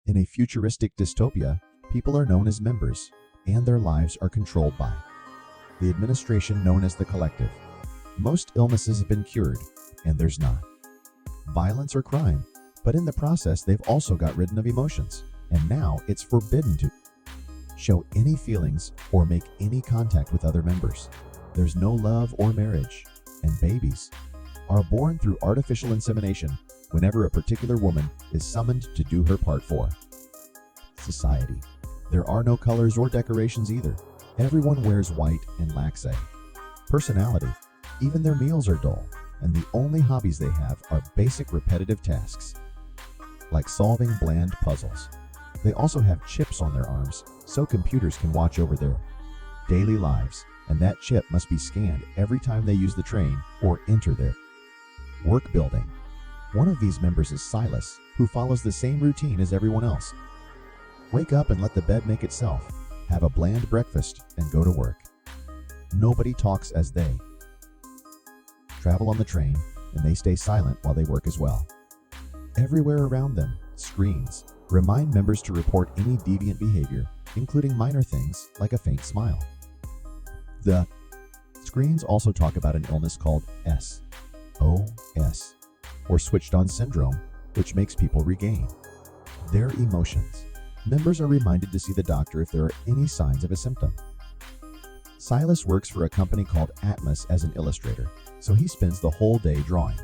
In a futuristic dystopia, people are known as members, and their lives are controlled by the administration known as the collective. Most illnesses have been cured, and there's not violence or crime, but in the process they've also got rid of emotions, and now it's forbidden to show any feelings or make any contact with other members. There's no love or marriage, and babies are born through artificial insemination whenever a particular woman is summoned to do her part for society. There are no colors or decorations either. Everyone wears white and lacks a personality. Even their meals are dull, and the only hobbies they have are basic repetitive tasks, like solving bland puzzles. They also have chips on their arms, so computers can watch over their daily lives, and that chip must be scanned every time they use the train or enter their work building. One of these members is Silas, who follows the same routine as everyone else. Wake up and let the bed make itself, have a bland breakfast, and go to work. Nobody talks as they travel on the train, and they stay silent while they work as well. Everywhere around them, screens remind members to report any deviant behavior, including minor things like a faint smile. The screens also talk about an illness called SOS, or switched on syndrome, which makes people regain their emotions. Members are reminded to see the doctor if there are any signs of a symptom. Silas works for a company called Atmos as an illustrator, so he spends the whole day drawing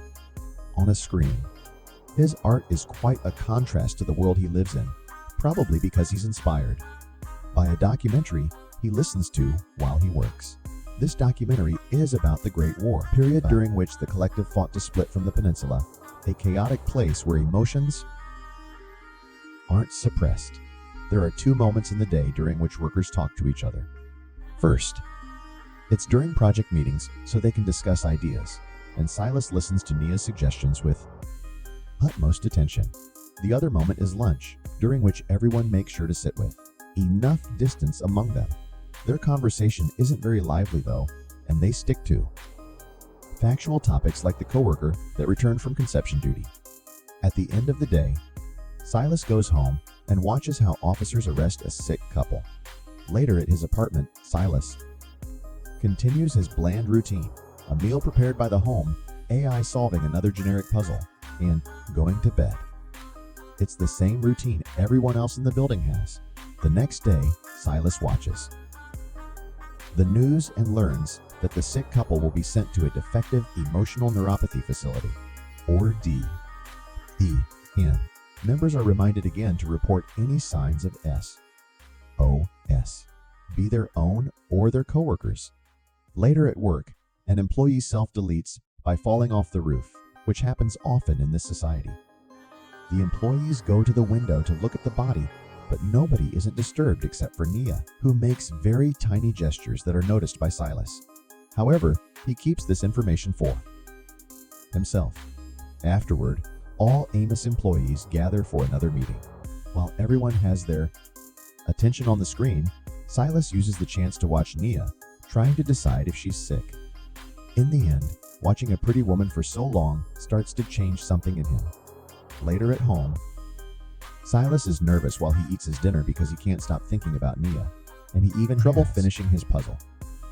on a screen. His art is quite a contrast to the world he lives in, probably because he's inspired by a documentary he listens to while he works. This documentary is about the Great War, period during which the collective fought to split from the peninsula, a chaotic place where emotions aren't suppressed. There are two moments in the day during which workers talk to each other. First, it's during project meetings so they can discuss ideas, and Silas listens to Nia's suggestions with utmost attention. The other moment is lunch, during which everyone makes sure to sit with enough distance among them. Their conversation isn't very lively though, and they stick to factual topics like the coworker that returned from conception duty. At the end of the day, Silas goes home and watches how officers arrest a sick couple. Later at his apartment, Silas continues his bland routine, a meal prepared by the home AI solving another generic puzzle, and going to bed. It's the same routine everyone else in the building has. The next day, Silas watches the news and learns that the sick couple will be sent to a defective emotional neuropathy facility, or DEN. Members are reminded again to report any signs of SOS, be their own or their coworkers. Later at work, an employee self-deletes by falling off the roof, which happens often in this society. The employees go to the window to look at the body, but nobody isn't disturbed except for Nia, who makes very tiny gestures that are noticed by Silas. However, he keeps this information for himself. Afterward, all Amos employees gather for another meeting. While everyone has their attention on the screen, Silas uses the chance to watch Nia, trying to decide if she's sick. In the end, watching a pretty woman for so long starts to change something in him. Later at home, Silas is nervous while he eats his dinner because he can't stop thinking about Nia, and he even has trouble finishing his puzzle.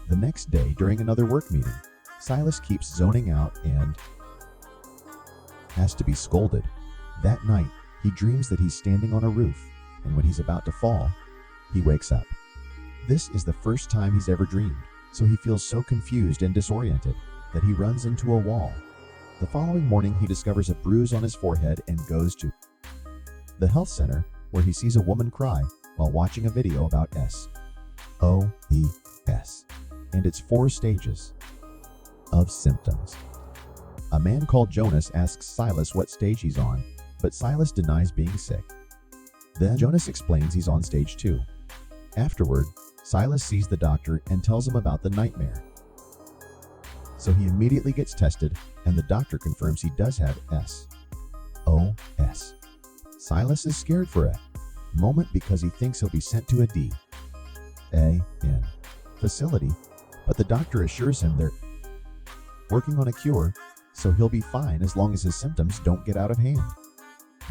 The next day, during another work meeting, Silas keeps zoning out and has to be scolded. That night, he dreams that he's standing on a roof, and when he's about to fall, he wakes up. This is the first time he's ever dreamed, so he feels so confused and disoriented that he runs into a wall. The following morning, he discovers a bruise on his forehead and goes to the health center, where he sees a woman cry while watching a video about SOS and its 4 stages of symptoms. A man called Jonas asks Silas what stage he's on, but Silas denies being sick. Then Jonas explains he's on stage 2. Afterward, Silas sees the doctor and tells him about the nightmare. So he immediately gets tested, and the doctor confirms he does have SOS. Silas is scared for a moment because he thinks he'll be sent to a DEN facility, but the doctor assures him they're working on a cure, so he'll be fine as long as his symptoms don't get out of hand.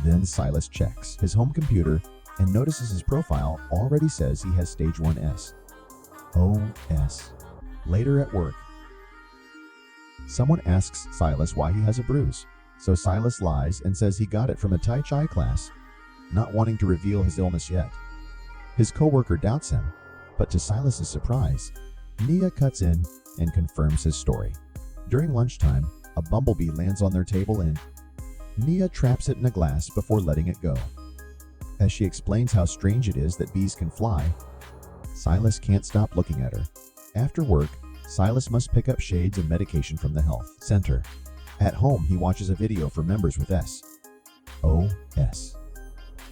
Then Silas checks his home computer and notices his profile already says he has stage 1 OS. Later at work, someone asks Silas why he has a bruise, so Silas lies and says he got it from a Tai Chi class, not wanting to reveal his illness yet. His coworker doubts him, but to Silas's surprise, Nia cuts in and confirms his story. During lunchtime, a bumblebee lands on their table and Nia traps it in a glass before letting it go. As she explains how strange it is that bees can fly, Silas can't stop looking at her. After work, Silas must pick up shades and medication from the health center. At home, he watches a video for members with SOS,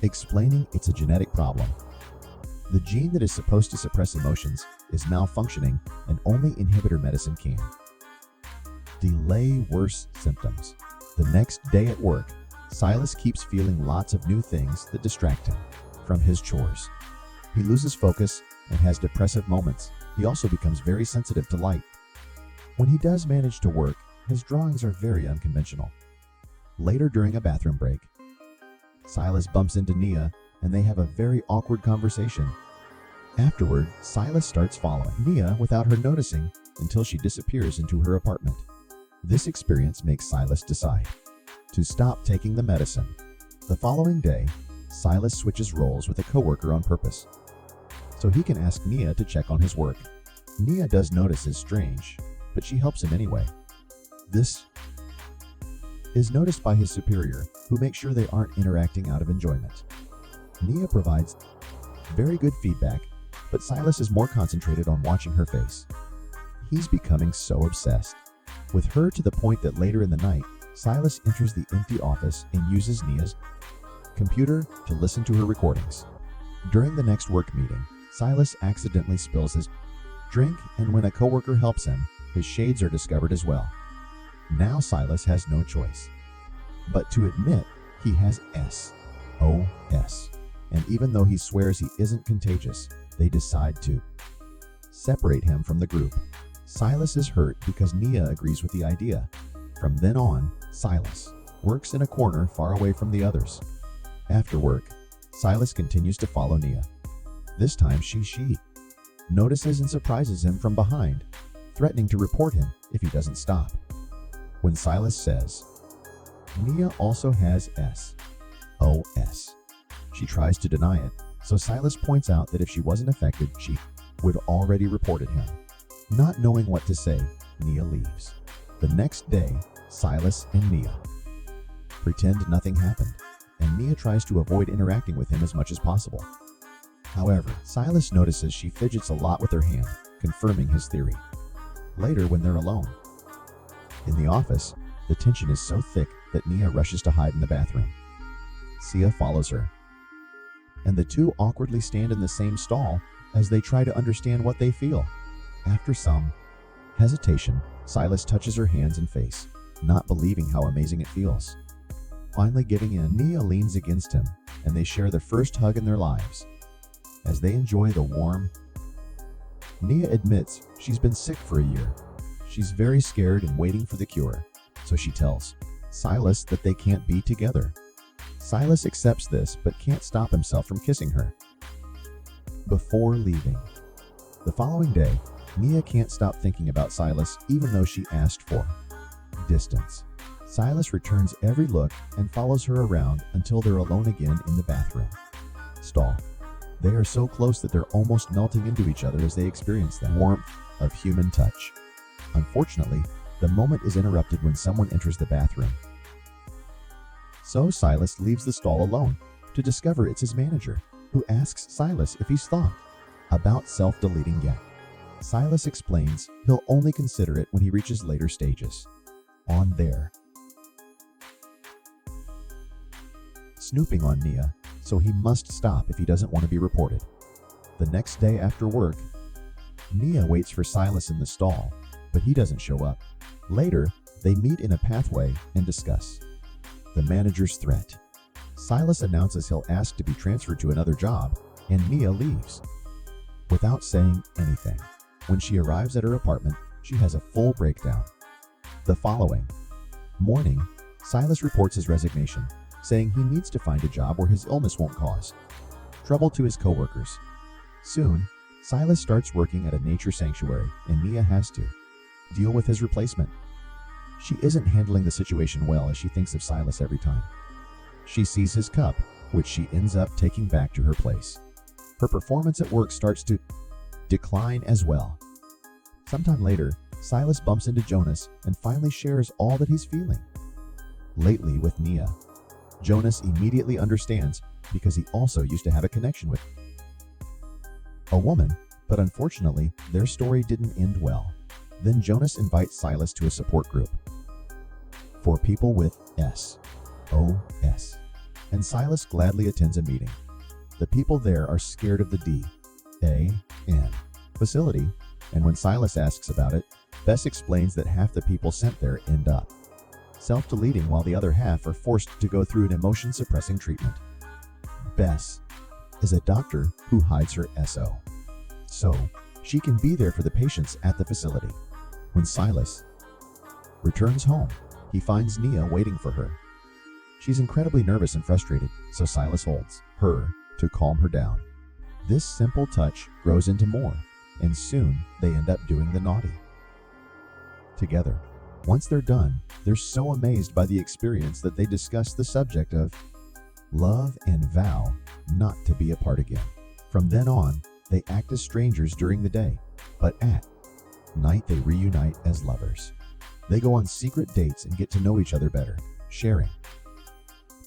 explaining it's a genetic problem. The gene that is supposed to suppress emotions is malfunctioning, and only inhibitor medicine can delay worse symptoms. The next day at work, Silas keeps feeling lots of new things that distract him from his chores. He loses focus and has depressive moments. He also becomes very sensitive to light. When he does manage to work, his drawings are very unconventional. Later during a bathroom break, Silas bumps into Nia and they have a very awkward conversation. Afterward, Silas starts following Nia without her noticing until she disappears into her apartment. This experience makes Silas decide to stop taking the medicine. The following day, Silas switches roles with a coworker on purpose, so he can ask Nia to check on his work. Nia does notice his strange, but she helps him anyway. This is noticed by his superior, who makes sure they aren't interacting out of enjoyment. Nia provides very good feedback, but Silas is more concentrated on watching her face. He's becoming so obsessed with her to the point that later in the night, Silas enters the empty office and uses Nia's computer to listen to her recordings. During the next work meeting, Silas accidentally spills his drink, and when a coworker helps him, his shades are discovered as well. Now Silas has no choice but to admit he has SOS. And even though he swears he isn't contagious, they decide to separate him from the group. Silas is hurt because Nia agrees with the idea. From then on, Silas works in a corner far away from the others. After work, Silas continues to follow Nia. This time she notices and surprises him from behind, threatening to report him if he doesn't stop. When Silas says Nia also has SOS, she tries to deny it, so Silas points out that if she wasn't affected, she would already reported him. Not knowing what to say, Nia leaves. The next day, Silas and Nia pretend nothing happened, and Nia tries to avoid interacting with him as much as possible. However, Silas notices she fidgets a lot with her hand, confirming his theory. Later, when they're alone in the office, the tension is so thick that Nia rushes to hide in the bathroom. Sia follows her, and the two awkwardly stand in the same stall as they try to understand what they feel. After some hesitation, Silas touches her hands and face, not believing how amazing it feels. Finally giving in, Nia leans against him, and they share their first hug in their lives. As they enjoy the warm, Nia admits she's been sick for a year. She's very scared and waiting for the cure, so she tells Silas that they can't be together. Silas accepts this but can't stop himself from kissing her before leaving. The following day, Nia can't stop thinking about Silas even though she asked for distance. Silas returns every look and follows her around until they're alone again in the bathroom stall. They are so close that they're almost melting into each other as they experience the warmth of human touch. Unfortunately, the moment is interrupted when someone enters the bathroom. So Silas leaves the stall alone to discover it's his manager, who asks Silas if he's thought about self-deleting yet. Silas explains he'll only consider it when he reaches later stages. On there, snooping on Nia, so he must stop if he doesn't want to be reported. The next day after work, Nia waits for Silas in the stall, but he doesn't show up. Later, they meet in a pathway and discuss the manager's threat. Silas announces he'll ask to be transferred to another job, and Nia leaves without saying anything. When she arrives at her apartment, she has a full breakdown. The following morning, Silas reports his resignation, saying he needs to find a job where his illness won't cause trouble to his coworkers. Soon, Silas starts working at a nature sanctuary, and Nia has to deal with his replacement. She isn't handling the situation well as she thinks of Silas every time. She sees his cup, which she ends up taking back to her place. Her performance at work starts to decline as well. Sometime later, Silas bumps into Jonas and finally shares all that he's feeling lately with Nia. Jonas immediately understands because he also used to have a connection with a woman, but unfortunately, their story didn't end well. Then Jonas invites Silas to a support group for people with SOS, and Silas gladly attends a meeting. The people there are scared of the DAN facility, and when Silas asks about it, Bess explains that half the people sent there end up self-deleting while the other half are forced to go through an emotion-suppressing treatment. Bess is a doctor who hides her SO, so she can be there for the patients at the facility. When Silas returns home, he finds Nia waiting for her. She's incredibly nervous and frustrated, so Silas holds her to calm her down. This simple touch grows into more, and soon they end up doing the naughty together. Once they're done, they're so amazed by the experience that they discuss the subject of love and vow not to be apart again. From then on, they act as strangers during the day, but at night they reunite as lovers. They go on secret dates and get to know each other better, sharing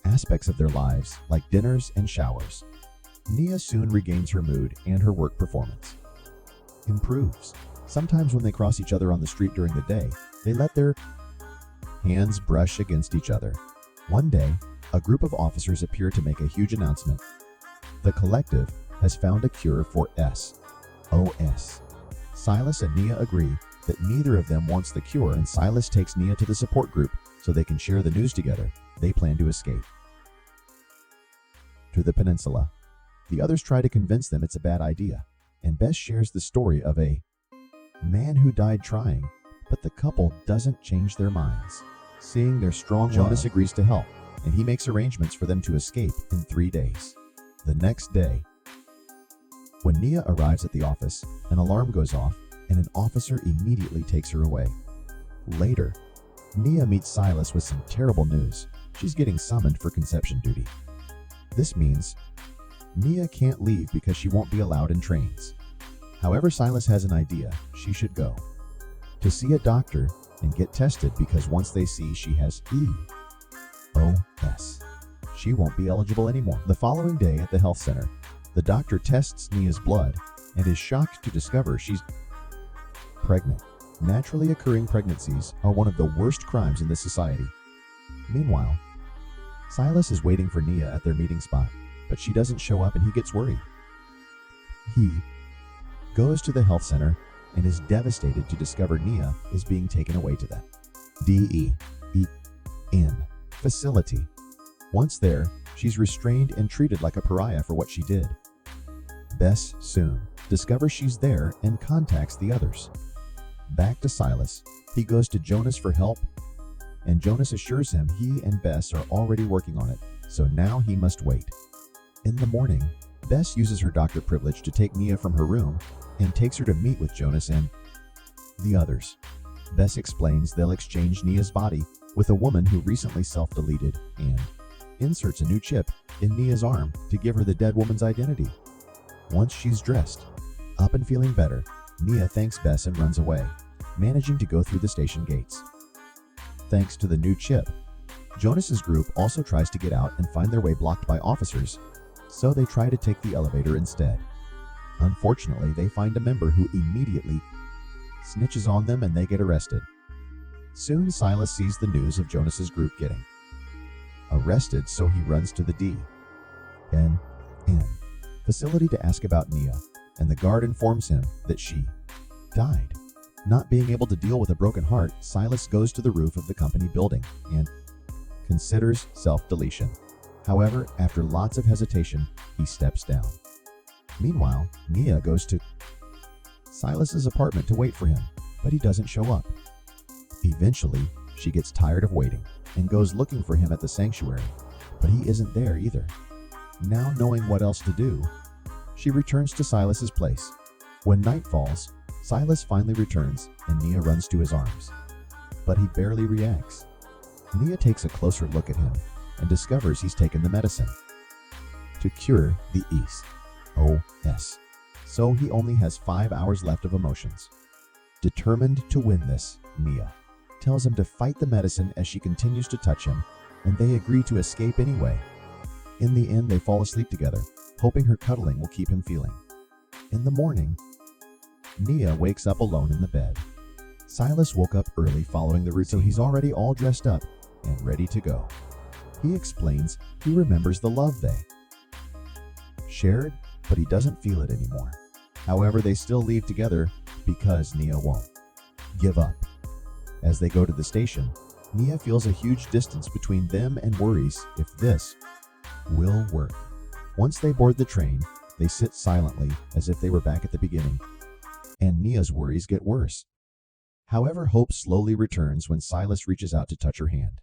aspects of their lives like dinners and showers. Nia soon regains her mood and her work performance improves. Sometimes when they cross each other on the street during the day, they let their hands brush against each other. One day, a group of officers appear to make a huge announcement. The collective has found a cure for SOS. Silas and Nia agree that neither of them wants the cure, and Silas takes Nia to the support group so they can share the news together. They plan to escape to the peninsula. The others try to convince them it's a bad idea, and Bess shares the story of a man who died trying, but the couple doesn't change their minds. Seeing their strong love, Jonas agrees to help, and he makes arrangements for them to escape in 3 days. The next day, when Nia arrives at the office, an alarm goes off, and an officer immediately takes her away. Later, Nia meets Silas with some terrible news. She's getting summoned for conception duty. This means Nia can't leave because she won't be allowed in trains. However, Silas has an idea. She should go to see a doctor and get tested because once they see she has EOS, she won't be eligible anymore. The following day at the health center, the doctor tests Nia's blood and is shocked to discover she's pregnant. Naturally occurring pregnancies are one of the worst crimes in this society. Meanwhile, Silas is waiting for Nia at their meeting spot, but she doesn't show up and he gets worried. He goes to the health center and is devastated to discover Nia is being taken away to the DEN facility. Once there, she's restrained and treated like a pariah for what she did. Bess soon discovers she's there and contacts the others. Back to Silas, he goes to Jonas for help, and Jonas assures him he and Bess are already working on it, so now he must wait. In the morning, Bess uses her doctor privilege to take Nia from her room and takes her to meet with Jonas and the others. Bess explains they'll exchange Nia's body with a woman who recently self-deleted and inserts a new chip in Nia's arm to give her the dead woman's identity. Once she's dressed up and feeling better, Nia thanks Bess and runs away, managing to go through the station gates. Thanks to the new chip, Jonas's group also tries to get out and find their way blocked by officers, so they try to take the elevator instead. Unfortunately, they find a member who immediately snitches on them and they get arrested. Soon Silas sees the news of Jonas's group getting arrested, so he runs to the DEN facility to ask about Nia, and the guard informs him that she died. Not being able to deal with a broken heart, Silas goes to the roof of the company building and considers self-deletion. However, after lots of hesitation, he steps down. Meanwhile, Nia goes to Silas's apartment to wait for him, but he doesn't show up. Eventually, she gets tired of waiting and goes looking for him at the sanctuary, but he isn't there either. Now knowing what else to do, she returns to Silas's place. When night falls, Silas finally returns and Nia runs to his arms. But he barely reacts. Nia takes a closer look at him and discovers he's taken the medicine to cure the EOS. So he only has 5 hours left of emotions. Determined to win this, Nia tells him to fight the medicine as she continues to touch him, and they agree to escape anyway. In the end, they fall asleep together, hoping her cuddling will keep him feeling. In the morning, Nia wakes up alone in the bed. Silas woke up early following the routine, so he's already all dressed up and ready to go. He explains he remembers the love they shared, but he doesn't feel it anymore. However, they still leave together because Nia won't give up. As they go to the station, Nia feels a huge distance between them and worries if this will work. Once they board the train, they sit silently as if they were back at the beginning, and Nia's worries get worse. However, hope slowly returns when Silas reaches out to touch her hand.